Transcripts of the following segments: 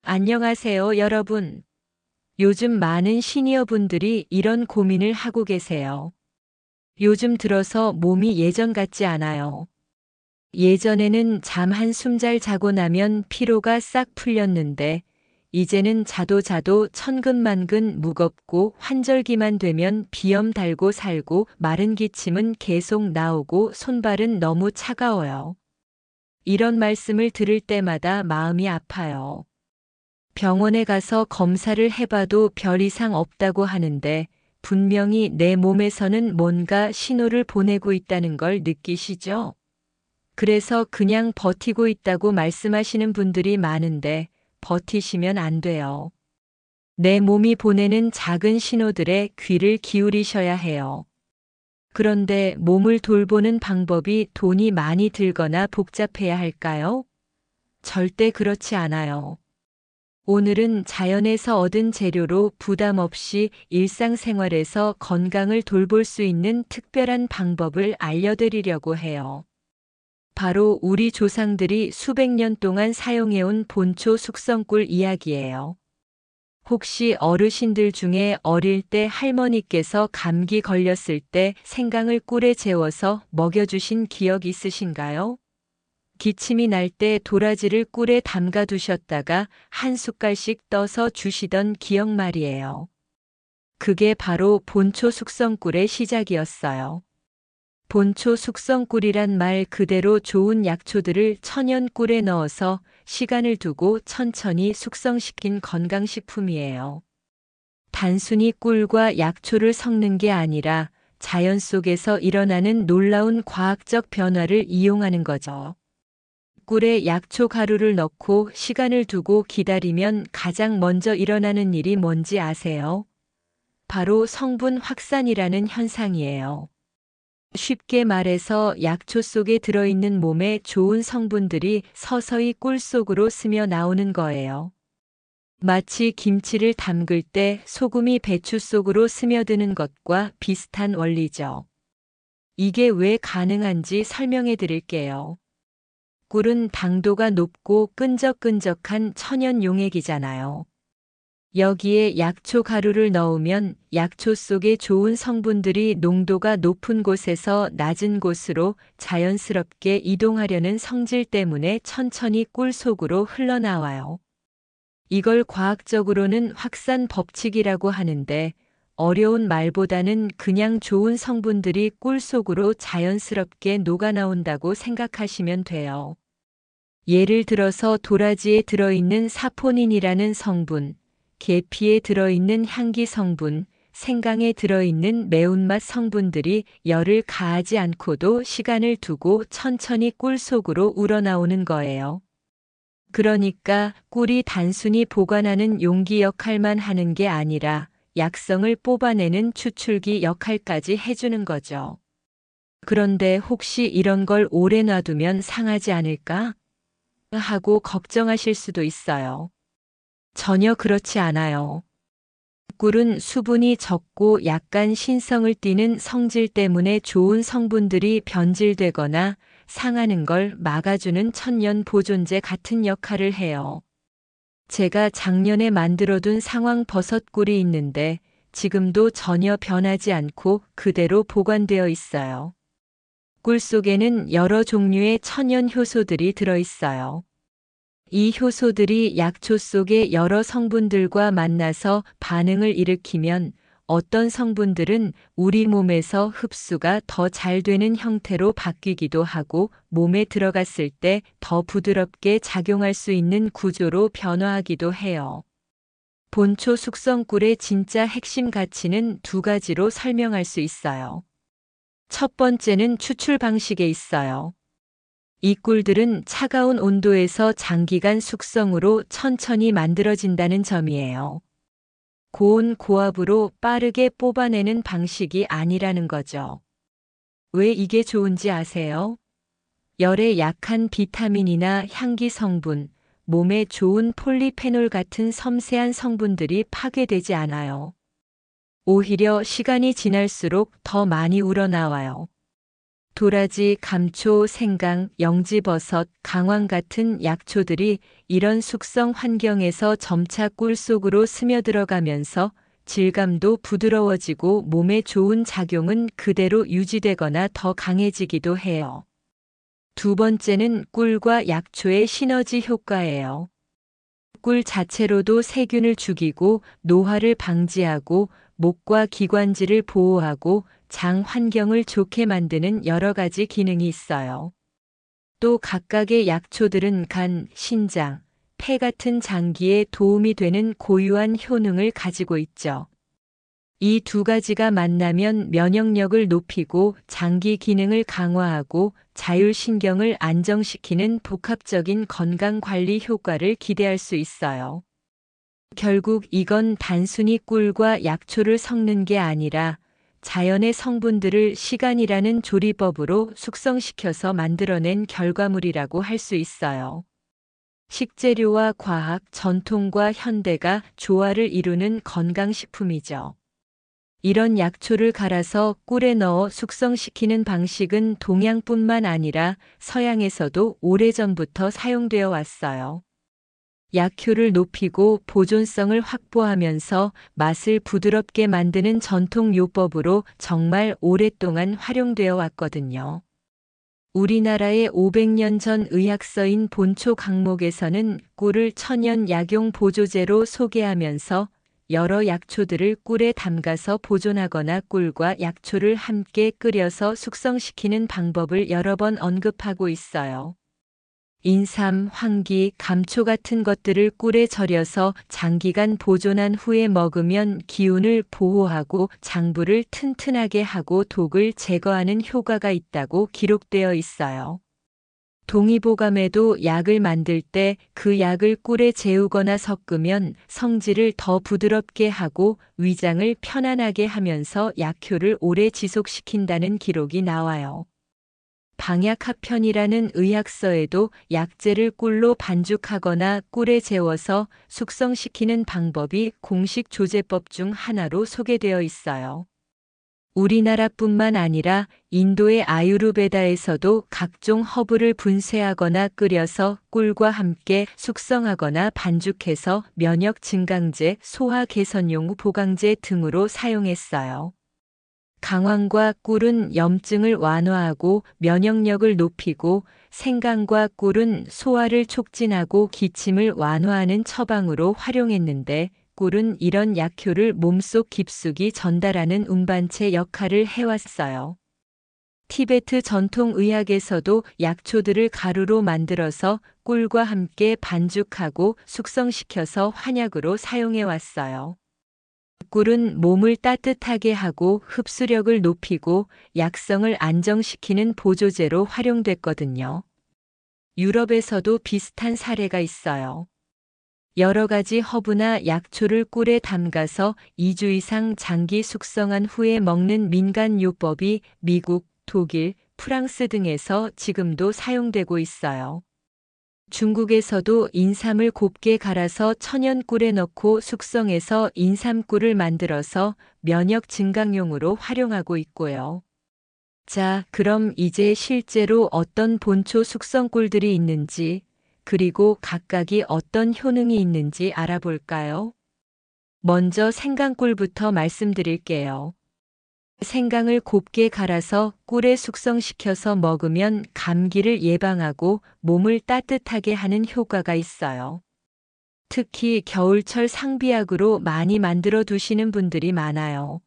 안녕하세요, 여러분. 요즘 많은 시니어분들이 이런 고민을 하고 계세요. 요즘 들어서 몸이 예전 같지 않아요. 예전에는 잠 한숨 잘 자고 나면 피로가 싹 풀렸는데, 이제는 자도 천근만근 무겁고 환절기만 되면 비염 달고 살고 마른 기침은 계속 나오고 손발은 너무 차가워요. 이런 말씀을 들을 때마다 마음이 아파요. 병원에 가서 검사를 해봐도 별 이상 없다고 하는데 분명히 내 몸에서는 뭔가 신호를 보내고 있다는 걸 느끼시죠? 그래서 그냥 버티고 있다고 말씀하시는 분들이 많은데 버티시면 안 돼요. 내 몸이 보내는 작은 신호들에 귀를 기울이셔야 해요. 그런데 몸을 돌보는 방법이 돈이 많이 들거나 복잡해야 할까요? 절대 그렇지 않아요. 오늘은 자연에서 얻은 재료로 부담 없이 일상생활에서 건강을 돌볼 수 있는 특별한 방법을 알려드리려고 해요. 바로 우리 조상들이 수백 년 동안 사용해온 본초 숙성꿀 이야기예요. 혹시 어르신들 중에 어릴 때 할머니께서 감기 걸렸을 때 생강을 꿀에 재워서 먹여주신 기억 있으신가요? 기침이 날 때 도라지를 꿀에 담가 두셨다가 한 숟갈씩 떠서 주시던 기억 말이에요. 그게 바로 본초 숙성꿀의 시작이었어요. 본초 숙성꿀이란 말 그대로 좋은 약초들을 천연 꿀에 넣어서 시간을 두고 천천히 숙성시킨 건강식품이에요. 단순히 꿀과 약초를 섞는 게 아니라 자연 속에서 일어나는 놀라운 과학적 변화를 이용하는 거죠. 꿀에 약초 가루를 넣고 시간을 두고 기다리면 가장 먼저 일어나는 일이 뭔지 아세요? 바로 성분 확산이라는 현상이에요. 쉽게 말해서 약초 속에 들어있는 몸에 좋은 성분들이 서서히 꿀 속으로 스며 나오는 거예요. 마치 김치를 담글 때 소금이 배추 속으로 스며드는 것과 비슷한 원리죠. 이게 왜 가능한지 설명해 드릴게요. 꿀은 당도가 높고 끈적끈적한 천연 용액이잖아요. 여기에 약초 가루를 넣으면 약초 속에 좋은 성분들이 농도가 높은 곳에서 낮은 곳으로 자연스럽게 이동하려는 성질 때문에 천천히 꿀 속으로 흘러나와요. 이걸 과학적으로는 확산 법칙이라고 하는데 어려운 말보다는 그냥 좋은 성분들이 꿀 속으로 자연스럽게 녹아나온다고 생각하시면 돼요. 예를 들어서 도라지에 들어있는 사포닌이라는 성분, 계피에 들어있는 향기 성분, 생강에 들어있는 매운맛 성분들이 열을 가하지 않고도 시간을 두고 천천히 꿀 속으로 우러나오는 거예요. 그러니까 꿀이 단순히 보관하는 용기 역할만 하는 게 아니라 약성을 뽑아내는 추출기 역할까지 해주는 거죠. 그런데 혹시 이런 걸 오래 놔두면 상하지 않을까? 하고 걱정하실 수도 있어요. 전혀 그렇지 않아요. 꿀은 수분이 적고 약간 신성을 띠는 성질 때문에 좋은 성분들이 변질되거나 상하는 걸 막아주는 천연 보존제 같은 역할을 해요. 제가 작년에 만들어둔 상황버섯꿀이 있는데 지금도 전혀 변하지 않고 그대로 보관되어 있어요. 꿀 속에는 여러 종류의 천연 효소들이 들어있어요. 이 효소들이 약초 속의 여러 성분들과 만나서 반응을 일으키면 어떤 성분들은 우리 몸에서 흡수가 더 잘 되는 형태로 바뀌기도 하고 몸에 들어갔을 때 더 부드럽게 작용할 수 있는 구조로 변화하기도 해요. 본초 숙성꿀의 진짜 핵심 가치는 두 가지로 설명할 수 있어요. 첫 번째는 추출 방식에 있어요. 이 꿀들은 차가운 온도에서 장기간 숙성으로 천천히 만들어진다는 점이에요. 고온 고압으로 빠르게 뽑아내는 방식이 아니라는 거죠. 왜 이게 좋은지 아세요? 열에 약한 비타민이나 향기 성분, 몸에 좋은 폴리페놀 같은 섬세한 성분들이 파괴되지 않아요. 오히려 시간이 지날수록 더 많이 우러나와요. 도라지, 감초, 생강, 영지버섯, 강황 같은 약초들이 이런 숙성 환경에서 점차 꿀 속으로 스며들어가면서 질감도 부드러워지고 몸에 좋은 작용은 그대로 유지되거나 더 강해지기도 해요. 두 번째는 꿀과 약초의 시너지 효과예요. 꿀 자체로도 세균을 죽이고 노화를 방지하고 목과 기관지를 보호하고 장 환경을 좋게 만드는 여러 가지 기능이 있어요. 또 각각의 약초들은 간, 신장, 폐 같은 장기에 도움이 되는 고유한 효능을 가지고 있죠. 이 두 가지가 만나면 면역력을 높이고 장기 기능을 강화하고 자율신경을 안정시키는 복합적인 건강관리 효과를 기대할 수 있어요. 결국 이건 단순히 꿀과 약초를 섞는 게 아니라 자연의 성분들을 시간이라는 조리법으로 숙성시켜서 만들어낸 결과물이라고 할 수 있어요. 식재료와 과학, 전통과 현대가 조화를 이루는 건강식품이죠. 이런 약초를 갈아서 꿀에 넣어 숙성시키는 방식은 동양뿐만 아니라 서양에서도 오래전부터 사용되어 왔어요. 약효를 높이고 보존성을 확보하면서 맛을 부드럽게 만드는 전통 요법으로 정말 오랫동안 활용되어 왔거든요. 우리나라의 500년 전 의학서인 본초 강목에서는 꿀을 천연 약용 보조제로 소개하면서 여러 약초들을 꿀에 담가서 보존하거나 꿀과 약초를 함께 끓여서 숙성시키는 방법을 여러 번 언급하고 있어요. 인삼, 황기, 감초 같은 것들을 꿀에 절여서 장기간 보존한 후에 먹으면 기운을 보호하고 장부를 튼튼하게 하고 독을 제거하는 효과가 있다고 기록되어 있어요. 동의보감에도 약을 만들 때 그 약을 꿀에 재우거나 섞으면 성질을 더 부드럽게 하고 위장을 편안하게 하면서 약효를 오래 지속시킨다는 기록이 나와요. 방약하편이라는 의학서에도 약재를 꿀로 반죽하거나 꿀에 재워서 숙성시키는 방법이 공식 조제법 중 하나로 소개되어 있어요. 우리나라뿐만 아니라 인도의 아유르베다에서도 각종 허브를 분쇄하거나 끓여서 꿀과 함께 숙성하거나 반죽해서 면역 증강제, 소화 개선용 보강제 등으로 사용했어요. 강황과 꿀은 염증을 완화하고 면역력을 높이고 생강과 꿀은 소화를 촉진하고 기침을 완화하는 처방으로 활용했는데 꿀은 이런 약효를 몸속 깊숙이 전달하는 운반체 역할을 해왔어요. 티베트 전통의학에서도 약초들을 가루로 만들어서 꿀과 함께 반죽하고 숙성시켜서 환약으로 사용해왔어요. 꿀은 몸을 따뜻하게 하고 흡수력을 높이고 약성을 안정시키는 보조제로 활용됐거든요. 유럽에서도 비슷한 사례가 있어요. 여러 가지 허브나 약초를 꿀에 담가서 2주 이상 장기 숙성한 후에 먹는 민간요법이 미국, 독일, 프랑스 등에서 지금도 사용되고 있어요. 중국에서도 인삼을 곱게 갈아서 천연 꿀에 넣고 숙성해서 인삼꿀을 만들어서 면역 증강용으로 활용하고 있고요. 자, 그럼 이제 실제로 어떤 본초 숙성꿀들이 있는지, 그리고 각각이 어떤 효능이 있는지 알아볼까요? 먼저 생강꿀부터 말씀드릴게요. 생강을 곱게 갈아서 꿀에 숙성시켜서 먹으면 감기를 예방하고 몸을 따뜻하게 하는 효과가 있어요. 특히 겨울철 상비약으로 많이 만들어 두시는 분들이 많아요.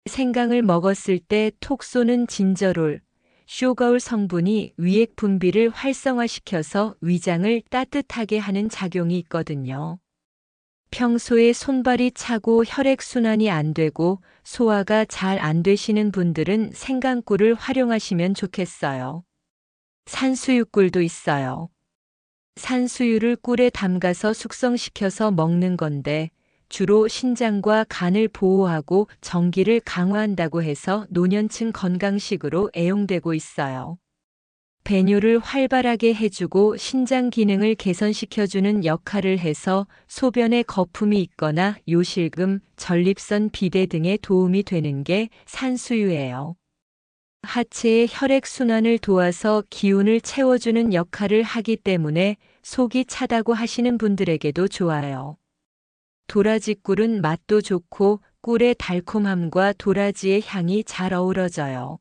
생강을 먹었을 때 톡 쏘는 진저롤, 쇼거울 성분이 위액 분비를 활성화시켜서 위장을 따뜻하게 하는 작용이 있거든요. 평소에 손발이 차고 혈액순환이 안 되고 소화가 잘 안 되시는 분들은 생강꿀을 활용하시면 좋겠어요. 산수유꿀도 있어요. 산수유를 꿀에 담가서 숙성시켜서 먹는 건데 주로 신장과 간을 보호하고 정기를 강화한다고 해서 노년층 건강식으로 애용되고 있어요. 배뇨를 활발하게 해주고 신장 기능을 개선시켜주는 역할을 해서 소변에 거품이 있거나 요실금, 전립선 비대 등에 도움이 되는 게 산수유예요. 하체의 혈액순환을 도와서 기운을 채워주는 역할을 하기 때문에 속이 차다고 하시는 분들에게도 좋아요. 도라지 꿀은 맛도 좋고 꿀의 달콤함과 도라지의 향이 잘 어우러져요.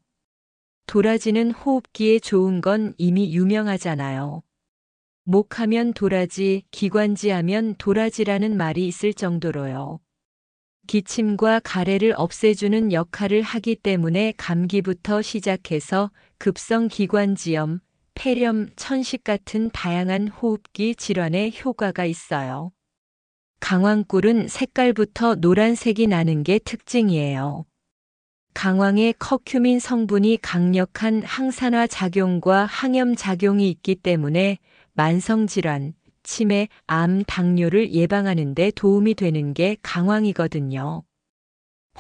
도라지는 호흡기에 좋은 건 이미 유명하잖아요. 목하면 도라지, 기관지하면 도라지라는 말이 있을 정도로요. 기침과 가래를 없애주는 역할을 하기 때문에 감기부터 시작해서 급성 기관지염, 폐렴, 천식 같은 다양한 호흡기 질환에 효과가 있어요. 강황꿀은 색깔부터 노란색이 나는 게 특징이에요. 강황의 커큐민 성분이 강력한 항산화 작용과 항염 작용이 있기 때문에 만성질환, 치매, 암, 당뇨를 예방하는 데 도움이 되는 게 강황이거든요.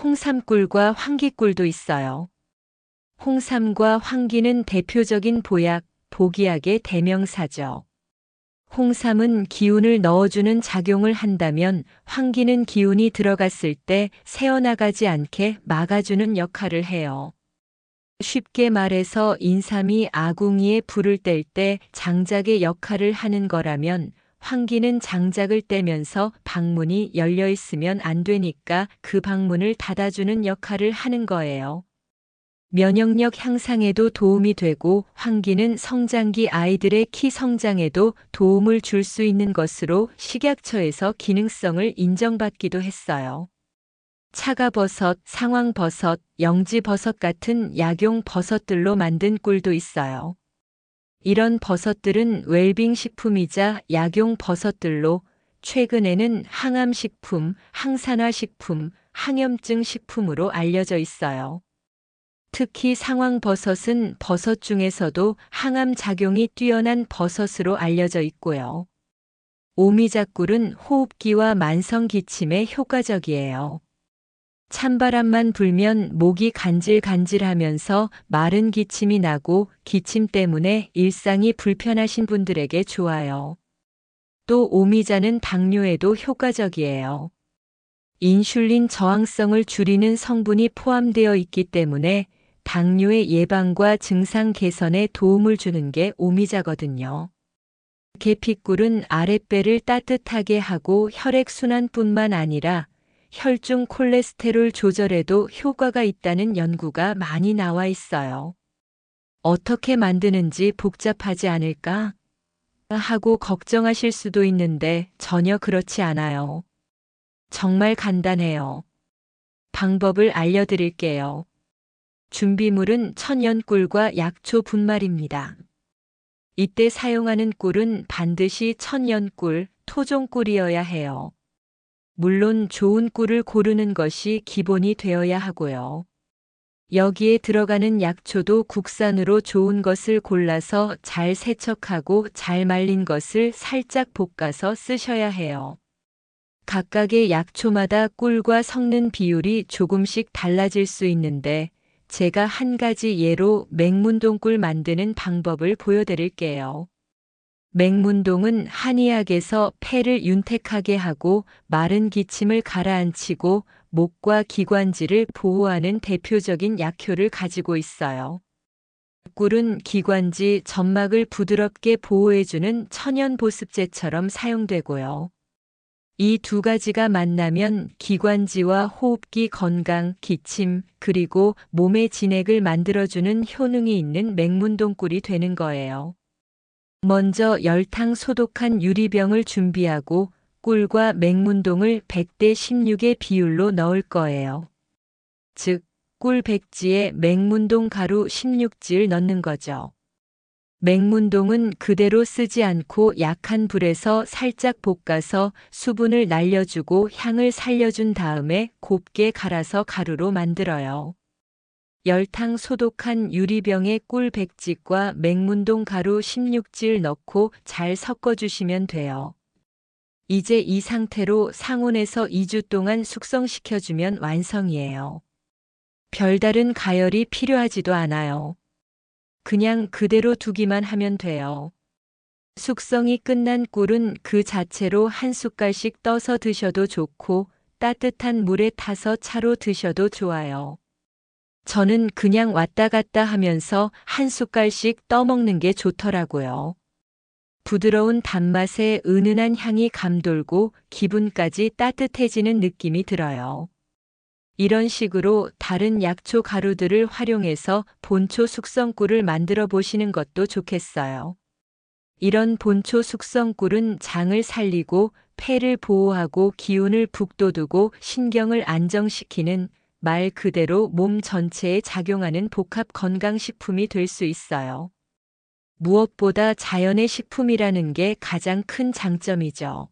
홍삼꿀과 황기꿀도 있어요. 홍삼과 황기는 대표적인 보약, 보기약의 대명사죠. 홍삼은 기운을 넣어주는 작용을 한다면 황기는 기운이 들어갔을 때 새어나가지 않게 막아주는 역할을 해요. 쉽게 말해서 인삼이 아궁이에 불을 뗄 때 장작의 역할을 하는 거라면 황기는 장작을 떼면서 방문이 열려 있으면 안 되니까 그 방문을 닫아주는 역할을 하는 거예요. 면역력 향상에도 도움이 되고 황기는 성장기 아이들의 키 성장에도 도움을 줄 수 있는 것으로 식약처에서 기능성을 인정받기도 했어요. 차가버섯, 상황버섯, 영지버섯 같은 약용 버섯들로 만든 꿀도 있어요. 이런 버섯들은 웰빙 식품이자 약용 버섯들로 최근에는 항암식품, 항산화식품, 항염증 식품으로 알려져 있어요. 특히 상황버섯은 버섯 중에서도 항암 작용이 뛰어난 버섯으로 알려져 있고요. 오미자꿀은 호흡기와 만성 기침에 효과적이에요. 찬바람만 불면 목이 간질간질하면서 마른 기침이 나고 기침 때문에 일상이 불편하신 분들에게 좋아요. 또 오미자는 당뇨에도 효과적이에요. 인슐린 저항성을 줄이는 성분이 포함되어 있기 때문에 당뇨의 예방과 증상 개선에 도움을 주는 게 오미자거든요. 계피꿀은 아랫배를 따뜻하게 하고 혈액순환뿐만 아니라 혈중 콜레스테롤 조절에도 효과가 있다는 연구가 많이 나와 있어요. 어떻게 만드는지 복잡하지 않을까? 하고 걱정하실 수도 있는데 전혀 그렇지 않아요. 정말 간단해요. 방법을 알려드릴게요. 준비물은 천연꿀과 약초 분말입니다. 이때 사용하는 꿀은 반드시 천연꿀, 토종꿀이어야 해요. 물론 좋은 꿀을 고르는 것이 기본이 되어야 하고요. 여기에 들어가는 약초도 국산으로 좋은 것을 골라서 잘 세척하고 잘 말린 것을 살짝 볶아서 쓰셔야 해요. 각각의 약초마다 꿀과 섞는 비율이 조금씩 달라질 수 있는데 제가 한 가지 예로 맹문동꿀 만드는 방법을 보여드릴게요. 맹문동은 한의학에서 폐를 윤택하게 하고 마른 기침을 가라앉히고 목과 기관지를 보호하는 대표적인 약효를 가지고 있어요. 꿀은 기관지, 점막을 부드럽게 보호해주는 천연 보습제처럼 사용되고요. 이 두 가지가 만나면 기관지와 호흡기 건강, 기침, 그리고 몸의 진액을 만들어주는 효능이 있는 맹문동꿀이 되는 거예요. 먼저 열탕 소독한 유리병을 준비하고 꿀과 맹문동을 100대 16의 비율로 넣을 거예요. 즉, 꿀 100지에 맹문동 가루 16지를 넣는 거죠. 맹문동은 그대로 쓰지 않고 약한 불에서 살짝 볶아서 수분을 날려주고 향을 살려준 다음에 곱게 갈아서 가루로 만들어요. 열탕 소독한 유리병에 꿀 100지과 맹문동 가루 16지를 넣고 잘 섞어주시면 돼요. 이제 이 상태로 상온에서 2주 동안 숙성시켜주면 완성이에요. 별다른 가열이 필요하지도 않아요. 그냥 그대로 두기만 하면 돼요. 숙성이 끝난 꿀은 그 자체로 한 숟갈씩 떠서 드셔도 좋고 따뜻한 물에 타서 차로 드셔도 좋아요. 저는 그냥 왔다 갔다 하면서 한 숟갈씩 떠먹는 게 좋더라고요. 부드러운 단맛에 은은한 향이 감돌고 기분까지 따뜻해지는 느낌이 들어요. 이런 식으로 다른 약초 가루들을 활용해서 본초 숙성꿀을 만들어 보시는 것도 좋겠어요. 이런 본초 숙성꿀은 장을 살리고 폐를 보호하고 기운을 북돋우고 신경을 안정시키는 말 그대로 몸 전체에 작용하는 복합 건강식품이 될 수 있어요. 무엇보다 자연의 식품이라는 게 가장 큰 장점이죠.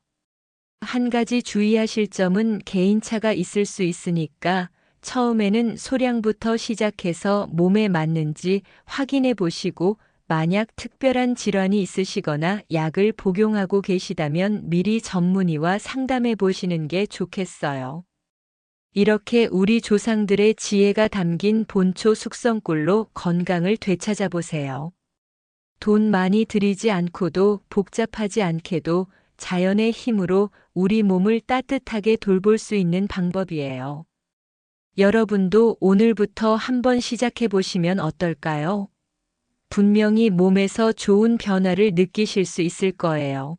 한 가지 주의하실 점은 개인차가 있을 수 있으니까 처음에는 소량부터 시작해서 몸에 맞는지 확인해 보시고 만약 특별한 질환이 있으시거나 약을 복용하고 계시다면 미리 전문의와 상담해 보시는 게 좋겠어요. 이렇게 우리 조상들의 지혜가 담긴 본초 숙성꿀로 건강을 되찾아 보세요. 돈 많이 들이지 않고도 복잡하지 않게도 자연의 힘으로 우리 몸을 따뜻하게 돌볼 수 있는 방법이에요. 여러분도 오늘부터 한번 시작해 보시면 어떨까요? 분명히 몸에서 좋은 변화를 느끼실 수 있을 거예요.